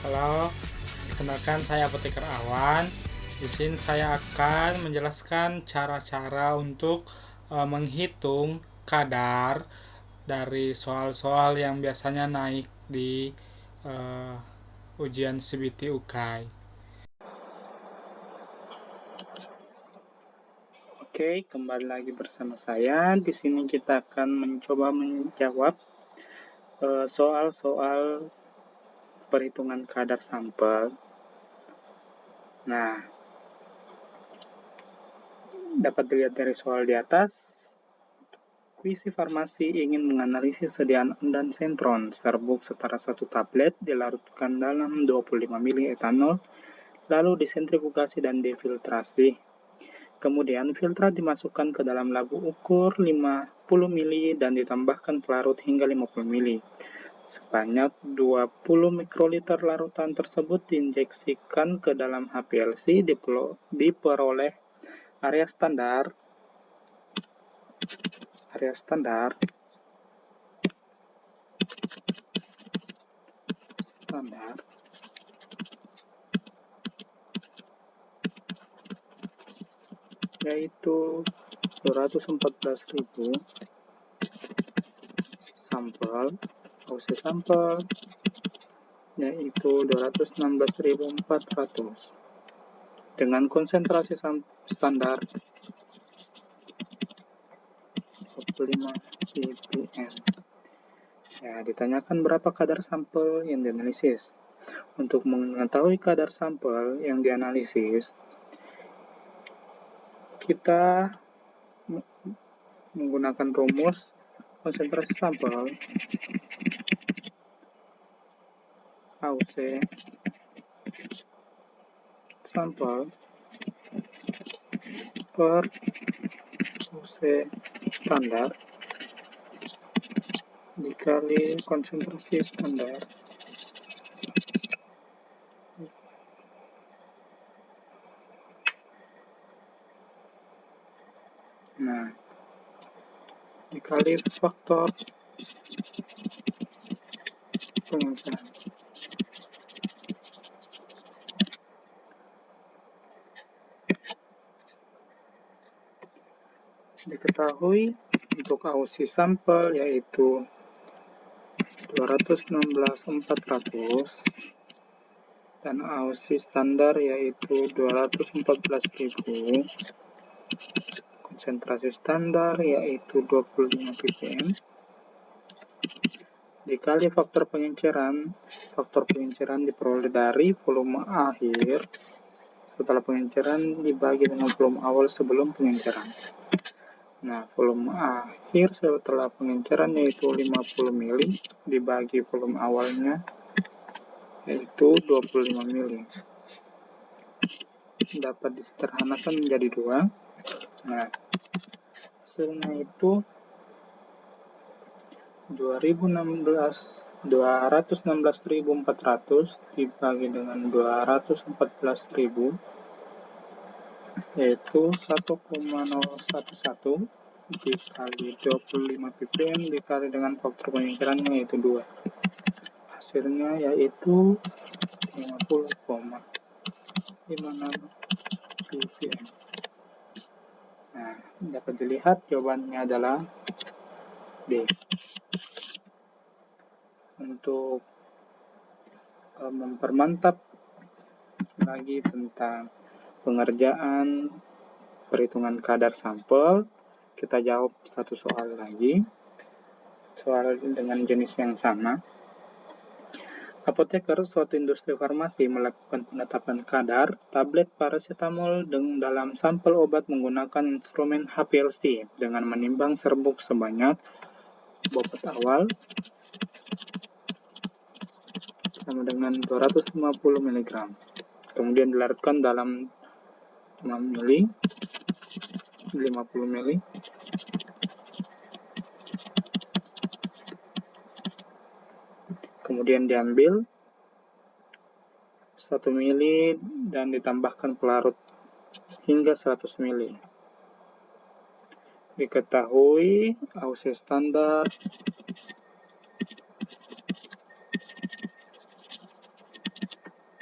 Halo, perkenalkan saya Apoteker Awan. Di sini saya akan menjelaskan cara-cara untuk menghitung kadar dari soal-soal yang biasanya naik di eh, ujian CBT UKAI. Oke, kembali lagi bersama saya. Di sini kita akan mencoba menjawab soal-soal perhitungan kadar sampel. Nah, dapat dilihat dari soal di atas. Kuisi farmasi ingin menganalisis sediaan dan sentron serbuk setara 1 tablet dilarutkan dalam 25 ml etanol, lalu disentrifugasi dan difiltrasi. Kemudian filtrat dimasukkan ke dalam labu ukur 50 ml dan ditambahkan pelarut hingga 50 ml. Sebanyak 20 mikroliter larutan tersebut diinjeksikan ke dalam HPLC diperoleh area standar yaitu 214.000 sampel, sampel yaitu 216.400 dengan konsentrasi standar 25 ppm. Ya, ditanyakan berapa kadar sampel yang dianalisis. Untuk mengetahui kadar sampel yang dianalisis, kita menggunakan rumus konsentrasi sampel AUC sampel per AUC standar dikali konsentrasi standar dikali faktor pengucapan. Diketahui untuk AUC sampel yaitu 216.400 dan AUC standar yaitu 214.000, konsentrasi standar yaitu 25 ppm dikali faktor pengenceran diperoleh dari volume akhir setelah pengenceran dibagi dengan volume awal sebelum pengenceran. Nah, volume akhir setelah pengenceran yaitu 50 ml dibagi volume awalnya yaitu 25 ml. Dapat disederhanakan menjadi 2. Nah, hasilnya itu 216.400 dibagi dengan 214.000 yaitu 1,011 dikali 25 ppm dikali dengan faktor pengencerannya yaitu 2. Hasilnya yaitu 50,56 ppm. Nah, dapat dilihat jawabannya adalah D. Untuk mempermantap lagi tentang pengerjaan perhitungan kadar sampel, kita jawab satu soal lagi, soal dengan jenis yang sama. Apoteker, suatu industri farmasi, melakukan penetapan kadar tablet paracetamol dalam sampel obat menggunakan instrumen HPLC dengan menimbang serbuk sebanyak bobot awal sama dengan 250 mg. Kemudian dilarutkan dalam 5 ml, 50 ml. Kemudian diambil 1 ml dan ditambahkan pelarut hingga 100 ml. Diketahui AUC standar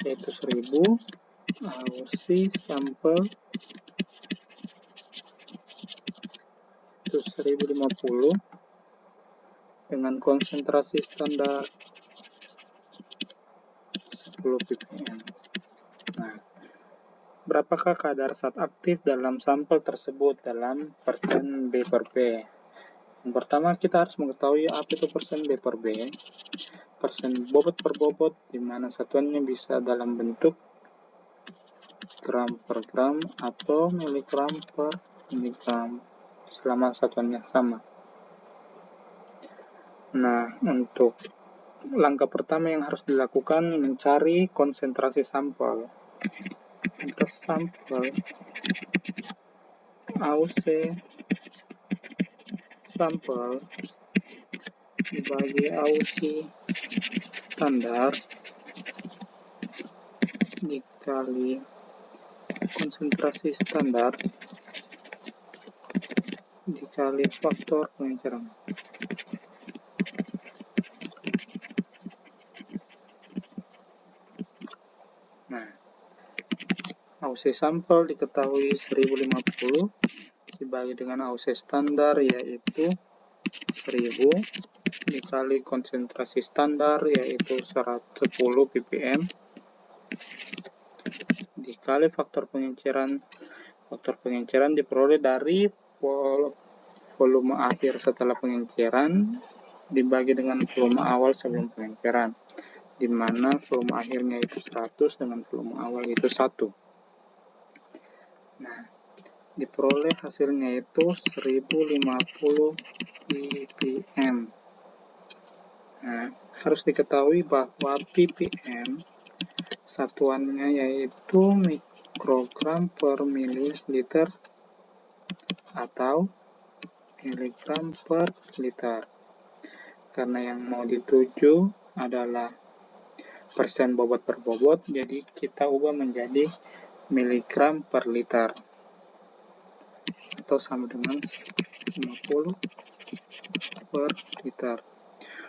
yaitu 1000, AUSI sampel itu 1050 dengan konsentrasi standar 10 ppm. Nah, berapakah kadar zat aktif dalam sampel tersebut dalam persen B per B? Yang pertama, kita harus mengetahui apa itu persen B per B. Persen bobot per bobot, di mana satuannya bisa dalam bentuk gram per gram atau miligram per miligram selama satuannya sama. Nah, untuk langkah pertama yang harus dilakukan mencari konsentrasi sampel. Untuk sampel AUC sampel dibagi AUSI standar dikali konsentrasi standar dikali faktor pengenceran. Nah, AUC sampel diketahui 1050 dibagi dengan AUC standar yaitu 1000 dikali konsentrasi standar yaitu 110 ppm dikali faktor pengenceran. Faktor pengenceran diperoleh dari volume akhir setelah pengenceran dibagi dengan volume awal sebelum pengenceran, di mana volume akhirnya itu 100 dengan volume awal itu 1. Nah, diperoleh hasilnya itu 1050 ppm. Nah, harus diketahui bahwa ppm satuannya yaitu mikrogram per mililiter atau miligram per liter. Karena yang mau dituju adalah persen bobot per bobot, jadi kita ubah menjadi miligram per liter atau sama dengan 50 per liter.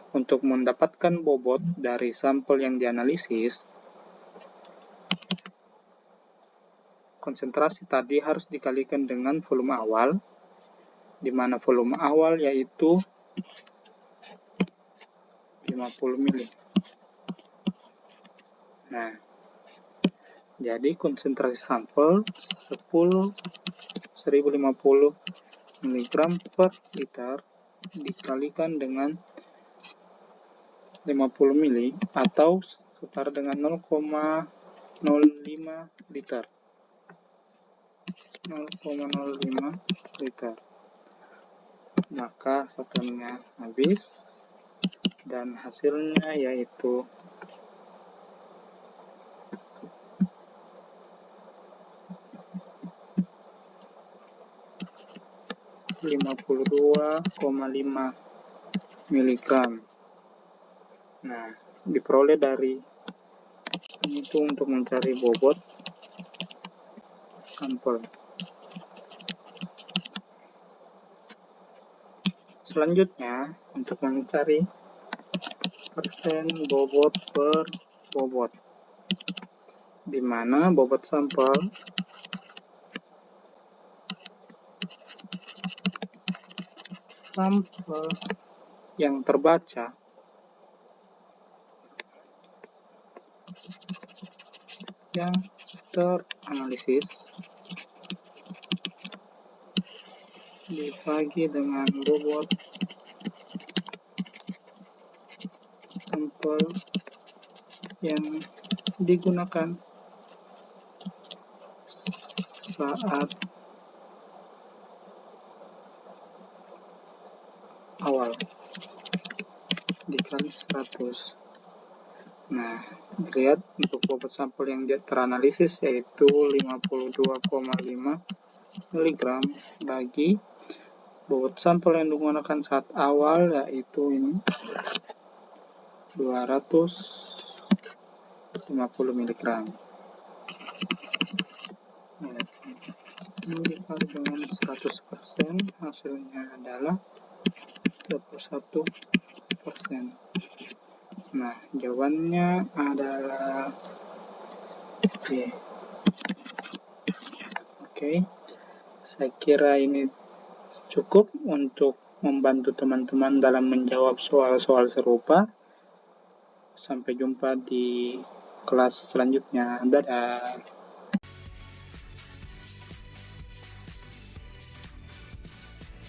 Untuk mendapatkan bobot dari sampel yang dianalisis, konsentrasi tadi harus dikalikan dengan volume awal, di mana volume awal yaitu 50 ml. Nah, jadi konsentrasi sampel 1050 mg per liter dikalikan dengan 50 ml atau setara dengan 0,05 liter. 0,05 liter. Maka satuannya habis dan hasilnya yaitu 52,5 mg. Nah, diperoleh dari itu untuk mencari bobot sampel. Selanjutnya, untuk mencari persen bobot per bobot, di mana bobot sampel yang terbaca yang teranalisis dibagi dengan bobot sampel yang digunakan saat awal dikali 100. Nah, dilihat untuk bobot sampel yang teranalisis yaitu 52,5 mg bagi bobot sampel yang digunakan saat awal yaitu ini 250 mg. Ini dikali dengan 100%, hasilnya adalah 21%. Nah, jawabannya adalah Oke. Saya kira ini cukup untuk membantu teman-teman dalam menjawab soal-soal serupa. Sampai jumpa di kelas selanjutnya. Dadah.